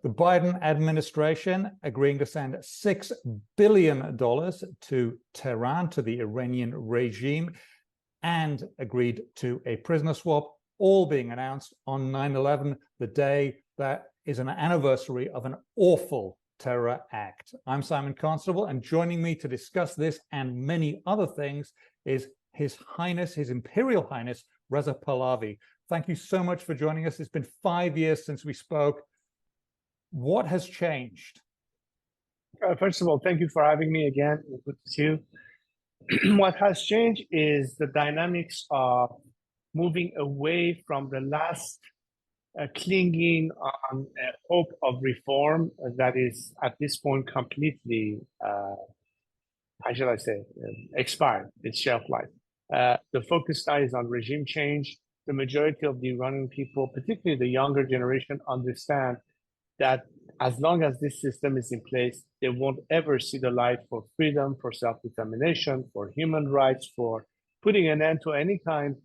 The Biden administration agreeing to send $6 billion to Tehran, to the Iranian regime, and agreed to a prisoner swap, all being announced on 9/11, the day that is an anniversary of an awful terror act. I'm Simon Constable, and joining me to discuss this and many other things is His Highness, His Imperial Highness, Reza Pahlavi. Thank you so much for joining us. It's been 5 years since we spoke. What has changed? First of all, thank you for having me again. Good to see you. What has changed is the dynamics of moving away from the last clinging on a hope of reform that is at this point completely, how shall I say, expired, its shelf life. The focus now is on regime change. The majority of the Iranian people, particularly the younger generation, understand that as long as this system is in place, they won't ever see the light for freedom, for self-determination, for human rights, for putting an end to any kind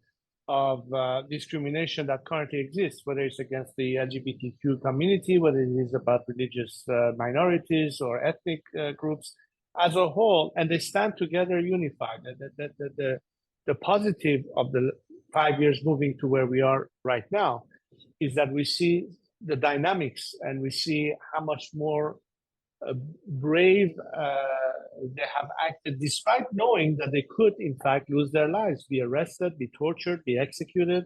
of discrimination that currently exists, whether it's against the LGBTQ community, whether it is about religious minorities or ethnic groups as a whole, and they stand together unified. The positive of the 5 years moving to where we are right now is that we see the dynamics and we see how much more brave they have acted, despite knowing that they could, in fact, lose their lives, be arrested, be tortured, be executed,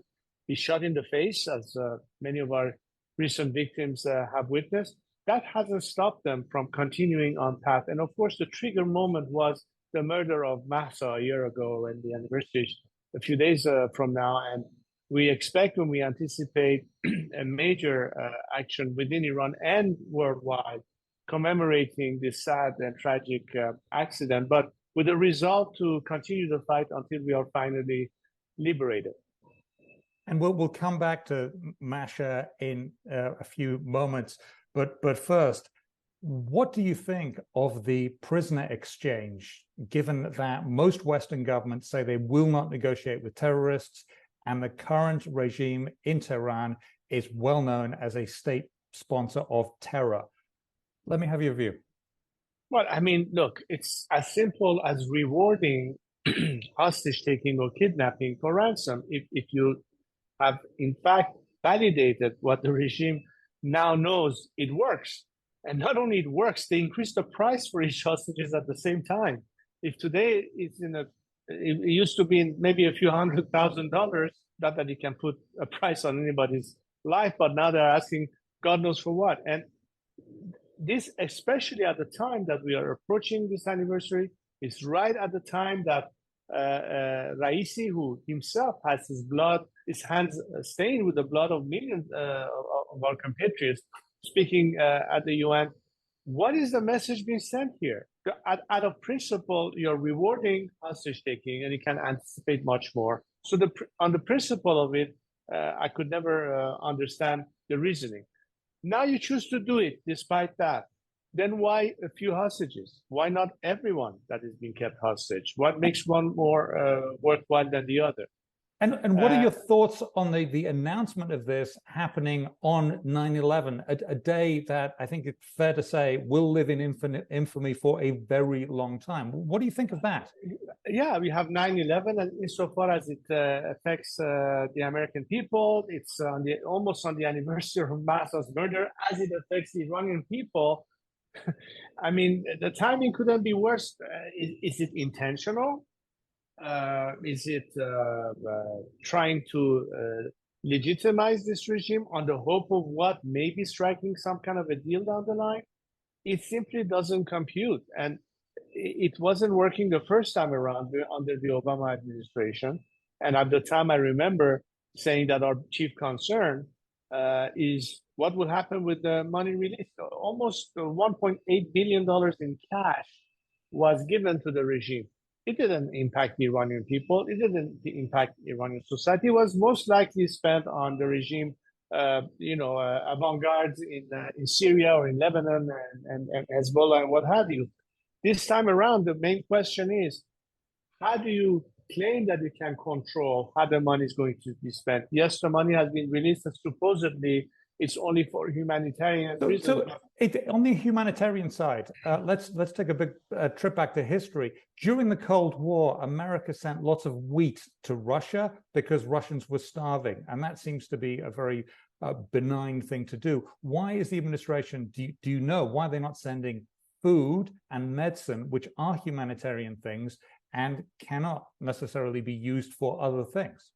be shot in the face, as many of our recent victims have witnessed. That hasn't stopped them from continuing on path. And of course, the trigger moment was the murder of Mahsa a year ago, and the anniversary a few days from now. And we expect, when we anticipate a major action within Iran and worldwide, commemorating this sad and tragic accident, but with a resolve to continue the fight until we are finally liberated. And we'll come back to Mahsa in a few moments. But first, what do you think of the prisoner exchange, given that most Western governments say they will not negotiate with terrorists, and the current regime in Tehran is well known as a state sponsor of terror? Let me have your view. Well, I mean, look, it's as simple as rewarding hostage taking or kidnapping for ransom. If you have, in fact, validated what the regime now knows it works. And not only it works, they increase the price for each hostages at the same time. If today it's it used to be maybe a few $100,000, not that you can put a price on anybody's life, but now they're asking God knows for what. And this, especially at the time that we are approaching this anniversary, is right at the time that Raisi, who himself has his hands stained with the blood of millions of our compatriots, speaking at the UN. What is the message being sent here? Out of principle, you're rewarding hostage taking, and you can anticipate much more. So on the principle of it, I could never understand the reasoning. Now you choose to do it despite that. Then why a few hostages? Why not everyone that is being kept hostage? What makes one more worthwhile than the other? And what are your thoughts on the announcement of this happening on 9/11, a day that I think it's fair to say will live in infamy for a very long time? What do you think of that? Yeah, we have 9/11, and insofar as it affects the American people, it's almost on the anniversary of Mahsa's murder. As it affects the Iranian people, I mean, the timing couldn't be worse. Is it intentional? Is it trying to legitimize this regime on the hope of what, maybe striking some kind of a deal down the line? It simply doesn't compute. And it wasn't working the first time around under the Obama administration. And at the time, I remember saying that our chief concern is what will happen with the money released. Almost $1.8 billion in cash was given to the regime. It didn't impact the Iranian people. It didn't impact Iranian society. It was most likely spent on the regime, avant-gardes in Syria or in Lebanon and Hezbollah and what have you. This time around, the main question is, how do you claim that you can control how the money is going to be spent? Yes, the money has been released, and supposedly it's only for humanitarian reasons. On the humanitarian side, let's take a big trip back to history. During the Cold War, America sent lots of wheat to Russia because Russians were starving, and that seems to be a very benign thing to do. Why is the administration, do you know, why they're not sending food and medicine, which are humanitarian things and cannot necessarily be used for other things?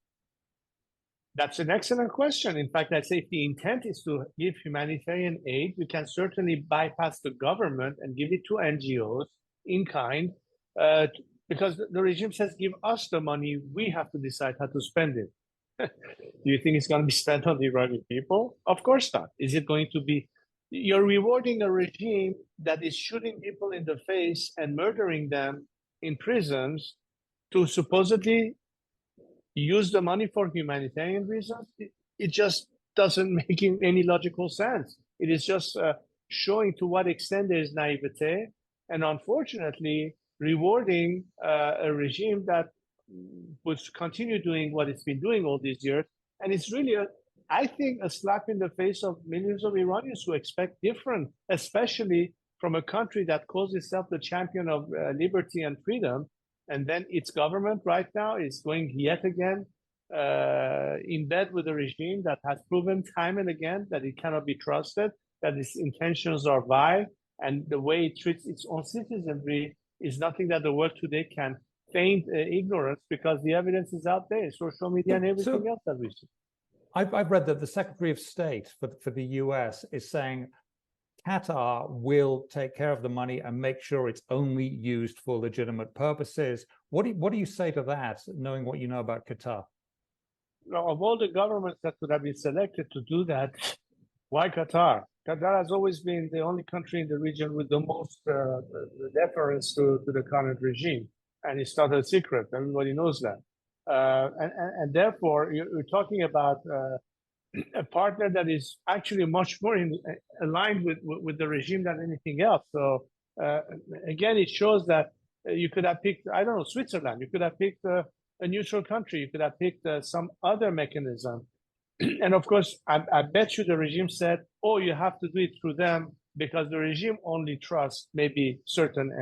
That's an excellent question. In fact, I'd say if the intent is to give humanitarian aid, you can certainly bypass the government and give it to NGOs in kind, because the regime says, give us the money, we have to decide how to spend it. Do you think it's going to be spent on the Iranian people? Of course not. Is it going to be? You're rewarding a regime that is shooting people in the face and murdering them in prisons to supposedly use the money for humanitarian reasons. It just doesn't make any logical sense. It is just showing to what extent there is naivete, and unfortunately rewarding a regime that would continue doing what it's been doing all these years. And it's really, I think, a slap in the face of millions of Iranians who expect different, especially from a country that calls itself the champion of liberty and freedom. And then its government right now is going yet again in bed with a regime that has proven time and again that it cannot be trusted, that its intentions are vile, and the way it treats its own citizenry is nothing that the world today can feign ignorance, because the evidence is out there, social media and everything else that we see. I've read that the Secretary of State for the US is saying Qatar will take care of the money and make sure it's only used for legitimate purposes. What do you say to that, knowing what you know about Qatar? Now, of all the governments that could have been selected to do that, why Qatar? Qatar has always been the only country in the region with the most deference to the current regime. And it's not a secret. Everybody knows that. And therefore, you're talking about a partner that is actually much more aligned with the regime than anything else. So again, it shows that you could have picked, I don't know, Switzerland. You could have picked a neutral country. You could have picked some other mechanism. And of course, I bet you the regime said, oh, you have to do it through them because the regime only trusts maybe certain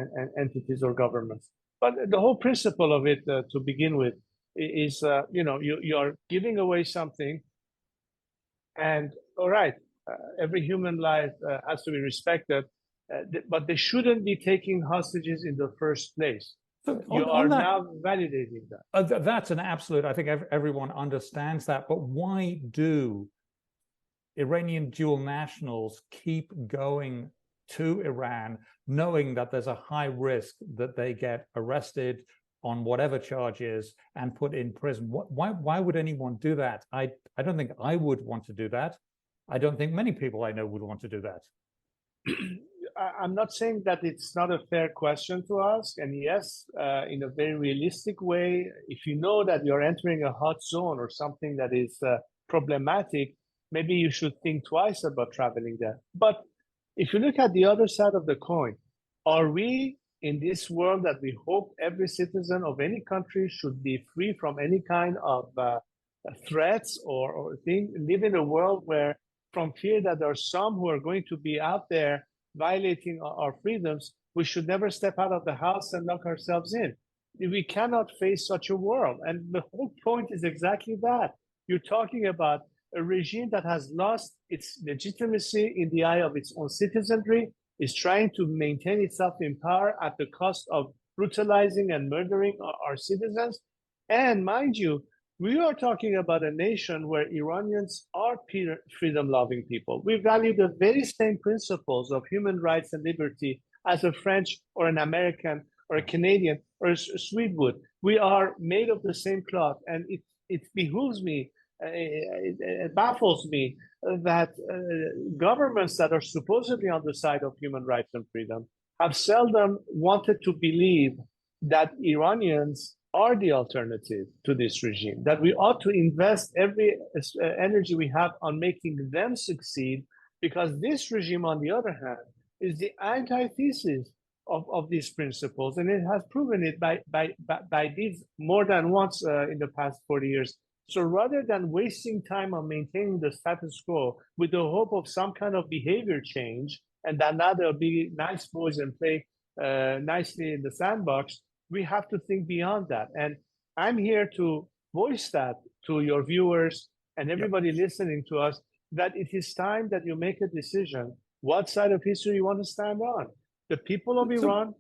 entities or governments. But the whole principle of it, to begin with, is, you are giving away something. And all right, every human life has to be respected, but they shouldn't be taking hostages in the first place. So you are now validating that. That's an absolute, I think everyone understands that, but why do Iranian dual nationals keep going to Iran, knowing that there's a high risk that they get arrested on whatever charges and put in prison? Why would anyone do that? I don't think I would want to do that. I don't think many people I know would want to do that. I'm not saying that it's not a fair question to ask. And yes, in a very realistic way, if you know that you're entering a hot zone or something that is problematic, maybe you should think twice about traveling there. But if you look at the other side of the coin, are we in this world that we hope every citizen of any country should be free from any kind of threats or thing, live in a world where, from fear that there are some who are going to be out there violating our freedoms, we should never step out of the house and lock ourselves in? We cannot face such a world. And the whole point is exactly that. You're talking about a regime that has lost its legitimacy in the eye of its own citizenry, is trying to maintain itself in power at the cost of brutalizing and murdering our citizens. And mind you, we are talking about a nation where Iranians are freedom-loving people. We value the very same principles of human rights and liberty as a French or an American or a Canadian or a Swede would. We are made of the same cloth, and it behooves me, it baffles me that governments that are supposedly on the side of human rights and freedom have seldom wanted to believe that Iranians are the alternative to this regime, that we ought to invest every energy we have on making them succeed, because this regime, on the other hand, is the antithesis of these principles, and it has proven it by deeds more than once in the past 40 years So rather than wasting time on maintaining the status quo with the hope of some kind of behavior change, and that now they'll be nice boys and play nicely in the sandbox, we have to think beyond that. And I'm here to voice that to your viewers and everybody listening to us, that it is time that you make a decision what side of history you want to stand on. The people of Iran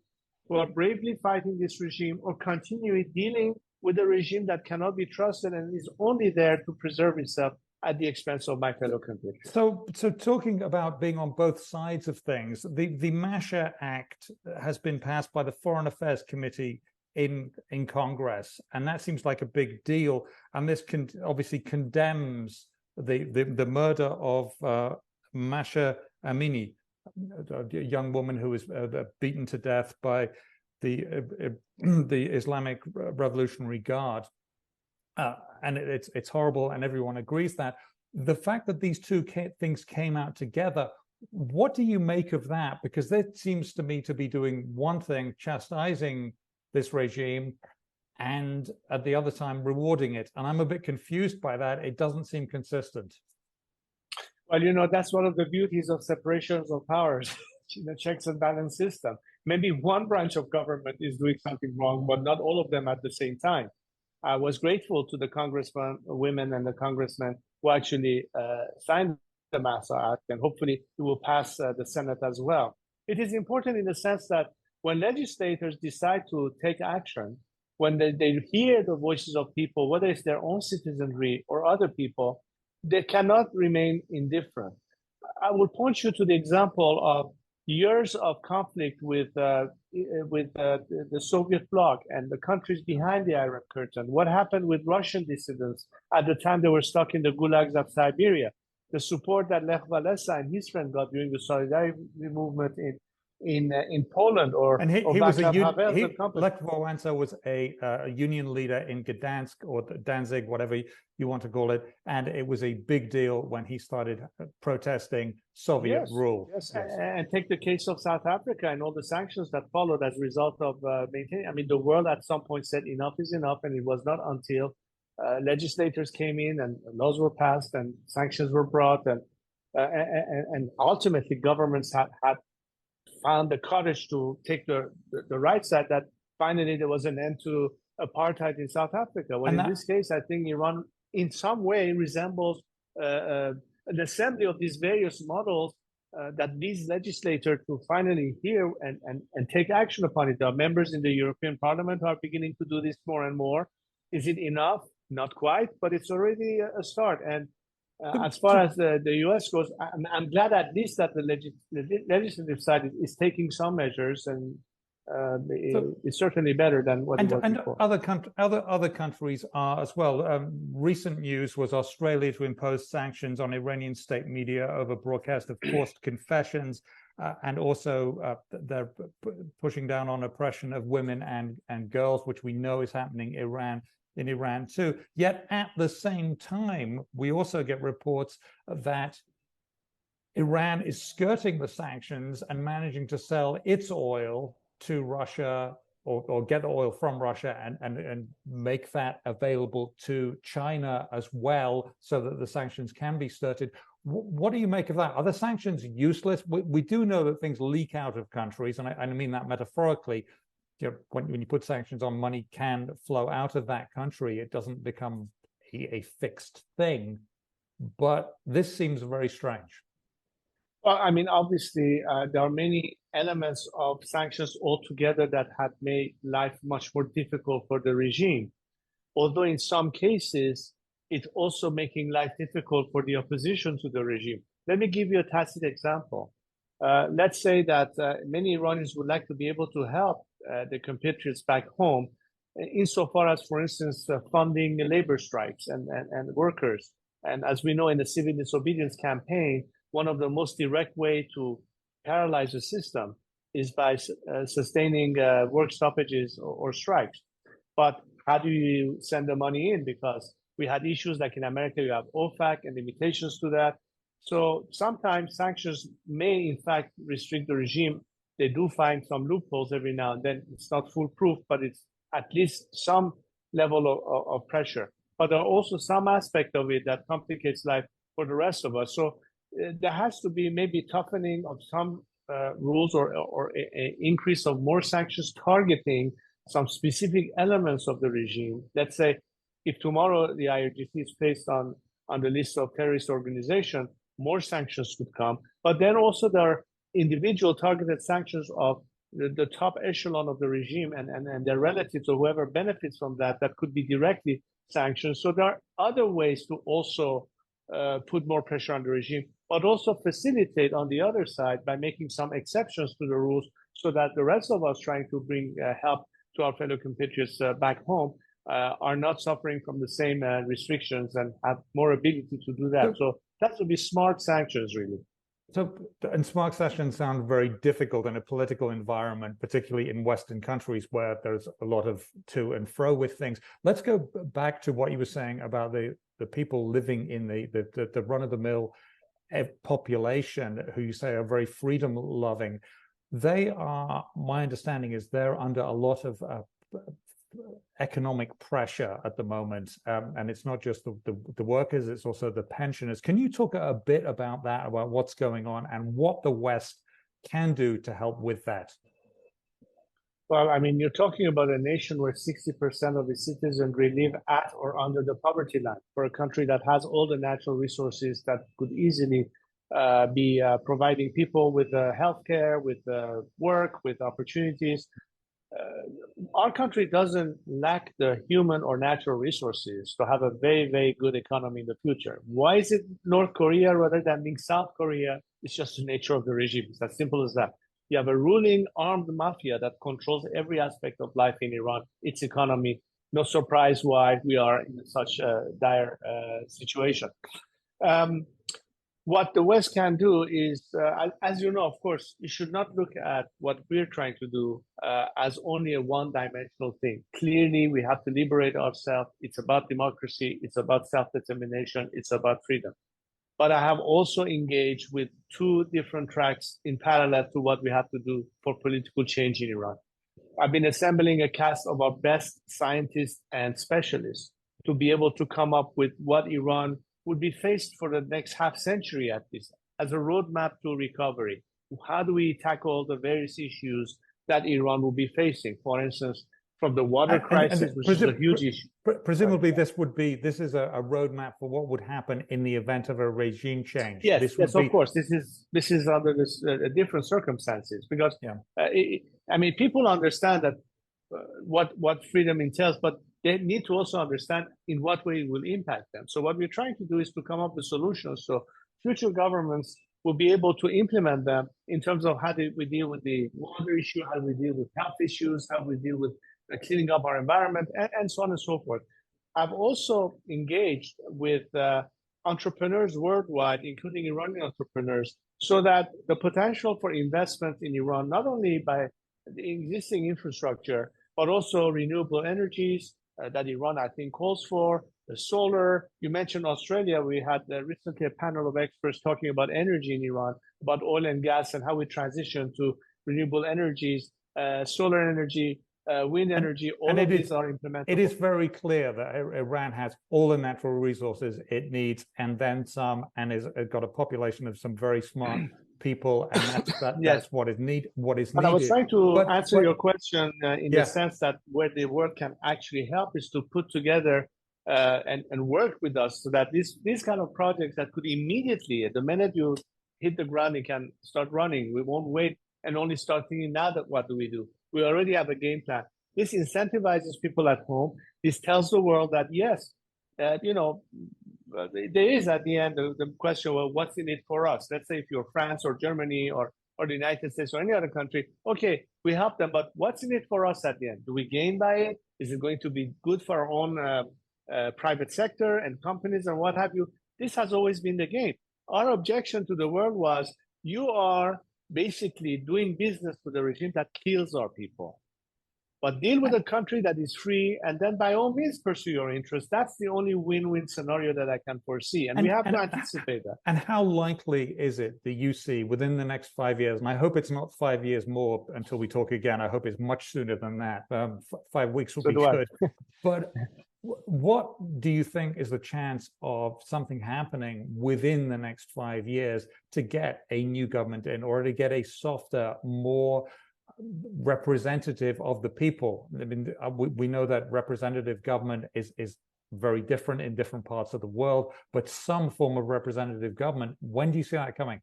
who are bravely fighting this regime, or continue dealing with a regime that cannot be trusted and is only there to preserve itself at the expense of my fellow compatriots. So talking about being on both sides of things, the Mahsa Act has been passed by the Foreign Affairs Committee in Congress, and that seems like a big deal. And this obviously condemns the murder of Mahsa Amini, a young woman who was beaten to death by the Islamic Revolutionary Guard. And it's horrible, and everyone agrees that. The fact that these two things came out together, what do you make of that? Because that seems to me to be doing one thing, chastising this regime, and at the other time rewarding it. And I'm a bit confused by that. It doesn't seem consistent. Well, that's one of the beauties of separations of powers, the checks and balance system. Maybe one branch of government is doing something wrong, but not all of them at the same time. I was grateful to the women and the congressmen who actually signed the Mahsa Act, and hopefully it will pass the Senate as well. It is important in the sense that when legislators decide to take action, when they hear the voices of people, whether it's their own citizenry or other people, they cannot remain indifferent. I will point you to the example of years of conflict with the Soviet bloc and the countries behind the Iron Curtain. What happened with Russian dissidents at the time they were stuck in the gulags of Siberia? The support that Lech Walesa and his friend got during the Solidarity movement in Poland, and he was Lech Walesa was a union leader in Gdansk or Danzig, whatever you want to call it, and it was a big deal when he started protesting Soviet rule. Yes. And take the case of South Africa and all the sanctions that followed as a result of maintaining. I mean, the world at some point said enough is enough, and it was not until legislators came in and laws were passed and sanctions were brought, and ultimately governments had found the courage to take the right side, that finally there was an end to apartheid in South Africa. Well, in this case, I think Iran in some way resembles an assembly of these various models that leads legislators to finally hear and take action upon it. There are members in the European Parliament who are beginning to do this more and more. Is it enough? Not quite, but it's already a start. And as far as the U.S. goes, I'm glad at least that the legislative side is taking some measures, and it's certainly better than what it was before. Other countries are as well. Recent news was Australia to impose sanctions on Iranian state media over broadcast of forced confessions, and also they're pushing down on oppression of women and girls, which we know is happening in Iran too. Yet at the same time, we also get reports that Iran is skirting the sanctions and managing to sell its oil to Russia, or get oil from Russia and make that available to China as well, so that the sanctions can be skirted. What do you make of that? Are the sanctions useless? We do know that things leak out of countries, and I mean that metaphorically. When you put sanctions on, money can flow out of that country. It doesn't become a fixed thing. But this seems very strange. Well, I mean, obviously, there are many elements of sanctions altogether that have made life much more difficult for the regime. Although in some cases, it's also making life difficult for the opposition to the regime. Let me give you a tacit example. Let's say that many Iranians would like to be able to help the compatriots back home, insofar as, for instance, funding labor strikes and workers. And as we know, in the civil disobedience campaign, one of the most direct way to paralyze the system is by sustaining work stoppages or strikes. But how do you send the money in? Because we had issues like in America, you have OFAC and limitations to that. So sometimes sanctions may, in fact, restrict the regime. They do find some loopholes every now and then. It's not foolproof, but it's at least some level of pressure. but there are also some aspect of it that complicates life for the rest of us. So there has to be maybe toughening of some rules or a increase of more sanctions targeting some specific elements of the regime. Let's say if tomorrow the IRGC is placed on the list of terrorist organization, more sanctions could come. But then also there are individual targeted sanctions of the top echelon of the regime and their relatives or whoever benefits from that could be directly sanctioned. So there are other ways to also put more pressure on the regime, but also facilitate on the other side by making some exceptions to the rules so that the rest of us trying to bring help to our fellow compatriots back home are not suffering from the same restrictions and have more ability to do that. So that would be smart sanctions, really. So, and smart sanctions sound very difficult in a political environment, particularly in Western countries where there's a lot of to and fro with things. Let's go back to what you were saying about the people living in the run-of-the-mill population who you say are very freedom-loving. They are, my understanding is they're under a lot of economic pressure at the moment, and it's not just the workers, it's also the pensioners. Can you talk a bit about that, about what's going on and what the West can do to help with that? Well, I mean, you're talking about a nation where 60% of its citizens live at or under the poverty line, for a country that has all the natural resources that could easily be providing people with healthcare, with work, with opportunities. Our country doesn't lack the human or natural resources to have a very, very good economy in the future. Why is it North Korea rather than being South Korea? It's just the nature of the regime. It's as simple as that. You have a ruling armed mafia that controls every aspect of life in Iran, its economy. No surprise why we are in such a dire situation. What the West can do is, as you know, of course, you should not look at what we're trying to do as only a one-dimensional thing. Clearly, we have to liberate ourselves. It's about democracy. It's about self-determination. It's about freedom. But I have also engaged with two different tracks in parallel to what we have to do for political change in Iran. I've been assembling a cast of our best scientists and specialists to be able to come up with what Iran would be faced for the next half century at least, as a roadmap to recovery. How do we tackle the various issues that Iran will be facing? For instance, from the water crisis, which is a huge issue. Presumably, this is a roadmap for what would happen in the event of a regime change. Yes, of course. This is under different circumstances because I mean, people understand that what freedom entails, but they need to also understand in what way it will impact them. So what we're trying to do is to come up with solutions so future governments will be able to implement them in terms of how do we deal with the water issue, how do we deal with health issues, how do we deal with cleaning up our environment, and so on and so forth. I've also engaged with entrepreneurs worldwide, including Iranian entrepreneurs, so that the potential for investment in Iran, not only by the existing infrastructure, but also renewable energies that Iran, I think, calls for, the solar. You mentioned Australia. We had recently a panel of experts talking about energy in Iran, about oil and gas and how we transition to renewable energies, solar energy, wind energy. All of these are implemented. It is very clear that Iran has all the natural resources it needs and then some, and has got a population of some very smart people, and that's what is needed. But I was trying to answer your question in the sense that where the work can actually help is to put together and work with us so that these kind of projects that could immediately, at the minute you hit the ground, it can start running. We won't wait and only start thinking now that what do we do? We already have a game plan. This incentivizes people at home. This tells the world that yes, there is at the end the question, well, what's in it for us? Let's say if you're France or Germany or the United States or any other country, okay, we help them, but what's in it for us at the end? Do we gain by it? Is it going to be good for our own private sector and companies and what have you? This has always been the game. Our objection to the world was, you are basically doing business with a regime that kills our people. But deal with a country that is free, and then by all means pursue your interests. That's the only win-win scenario that I can foresee, and we have to anticipate that. And how likely is it that you see within the next 5 years, and I hope it's not 5 years more until we talk again, I hope it's much sooner than that, 5 weeks would be good, but What do you think is the chance of something happening within the next 5 years to get a new government in, or to get a softer, more representative of the people? I mean, we know that representative government is very different in different parts of the world, but some form of representative government, when do you see that coming?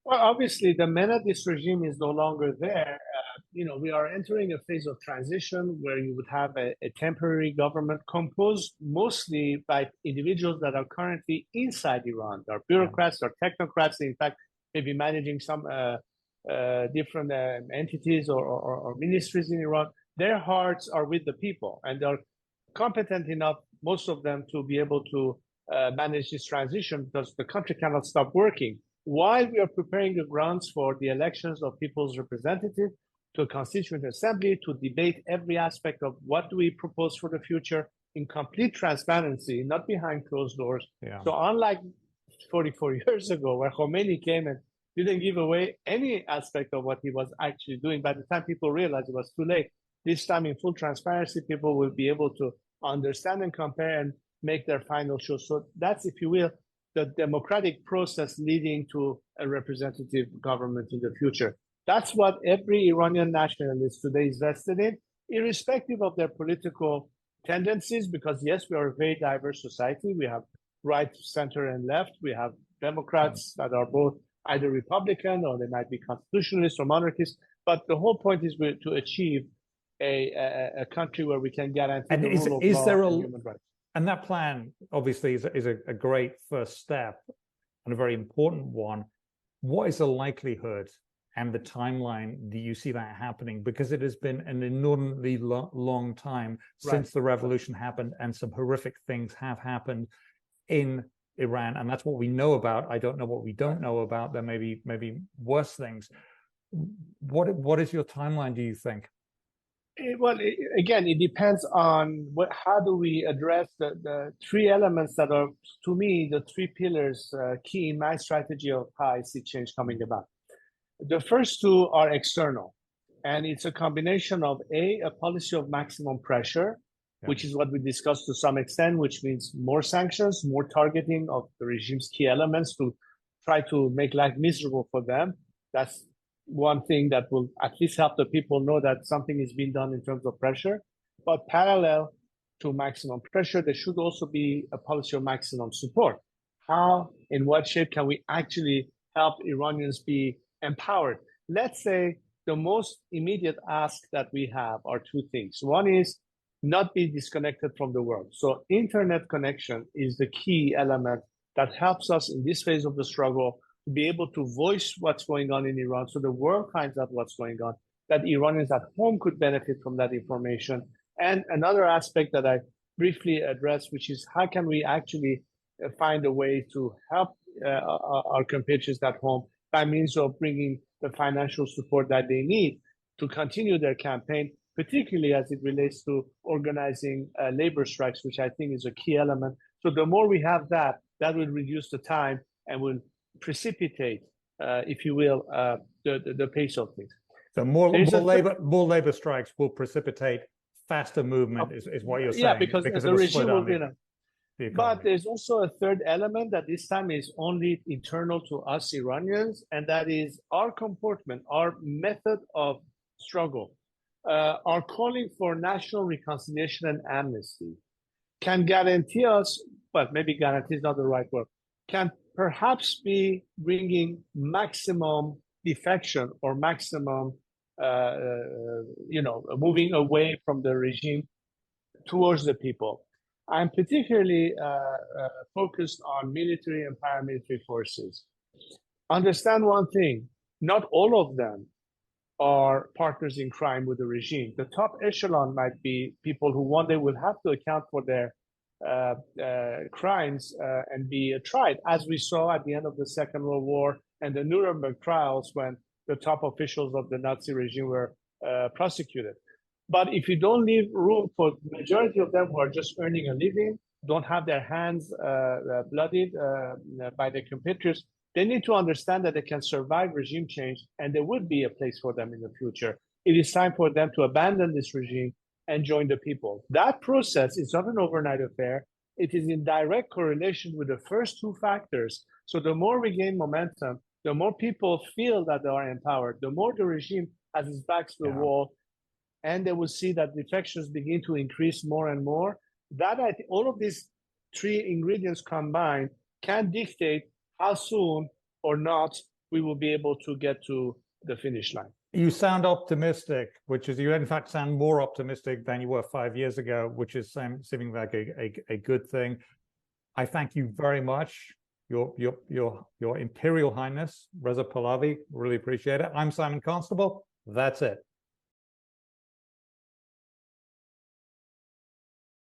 Well, obviously, the minute this regime is no longer there, we are entering a phase of transition where you would have a temporary government composed mostly by individuals that are currently inside Iran. There are bureaucrats, there are technocrats, in fact, maybe managing some different entities or ministries in Iran. Their hearts are with the people, and they're competent enough, most of them, to be able to manage this transition, because the country cannot stop working while we are preparing the grounds for the elections of people's representatives to a constituent assembly to debate every aspect of what do we propose for the future in complete transparency, not behind closed doors. Yeah. So unlike 44 years ago, where Khomeini came and didn't give away any aspect of what he was actually doing, by the time people realized it was too late, this time in full transparency, people will be able to understand and compare and make their final choice. So that's, if you will, the democratic process leading to a representative government in the future. That's what every Iranian nationalist today is vested in, irrespective of their political tendencies, because yes, we are a very diverse society. We have right, center, and left. We have Democrats that are both either Republican or they might be constitutionalists or monarchists. But the whole point is to achieve a country where we can guarantee the rule of law and human rights. And that plan, obviously, is a great first step and a very important one. What is the likelihood and the timeline do you see that happening? Because it has been an inordinately long time since the revolution happened, and some horrific things have happened in Iran. And that's what we know about. I don't know what we don't know about. There may be worse things. What is your timeline, do you think? Well, again, it depends on how do we address the three elements that are, to me, the three pillars key in my strategy of how I see change coming about. The first two are external, and it's a combination of a policy of maximum pressure, which is what we discussed to some extent, which means more sanctions, more targeting of the regime's key elements to try to make life miserable for them. That's one thing that will at least help the people know that something is being done in terms of pressure. But parallel to maximum pressure, there should also be a policy of maximum support. How, in what shape can we actually help Iranians be empowered? Let's say the most immediate ask that we have are two things. One is not be disconnected from the world. So internet connection is the key element that helps us in this phase of the struggle to be able to voice what's going on in Iran, so the world finds out what's going on, that Iranians at home could benefit from that information. And another aspect that I briefly addressed, which is how can we actually find a way to help our compatriots at home by means of bringing the financial support that they need to continue their campaign, particularly as it relates to organizing labor strikes, which I think is a key element. So the more we have that will reduce the time and will precipitate, if you will, the pace of things. So more labor strikes will precipitate faster movement, is what you're saying. Yeah, because the regime will be But there's also a third element that this time is only internal to us Iranians, and that is our comportment, our method of struggle. Our calling for national reconciliation and amnesty can guarantee us, but maybe guarantee is not the right word, can perhaps be bringing maximum defection or maximum, moving away from the regime towards the people. I'm particularly focused on military and paramilitary forces. Understand one thing, not all of them are partners in crime with the regime. The top echelon might be people who one day will have to account for their crimes and be tried, as we saw at the end of the Second World War and the Nuremberg trials when the top officials of the Nazi regime were prosecuted. But if you don't leave room for the majority of them who are just earning a living, don't have their hands bloodied by their compatriots, they need to understand that they can survive regime change and there would be a place for them in the future. It is time for them to abandon this regime and join the people. That process is not an overnight affair. It is in direct correlation with the first two factors. So the more we gain momentum, the more people feel that they are empowered, the more the regime has its back to the wall, and they will see that defections begin to increase more and more. That I think all of these three ingredients combined can dictate how soon or not we will be able to get to the finish line. You sound optimistic, which is, you in fact sound more optimistic than you were 5 years ago, which is seeming like a good thing. I thank you very much, your Imperial Highness, Reza Pahlavi. Really appreciate it. I'm Simon Constable. That's it.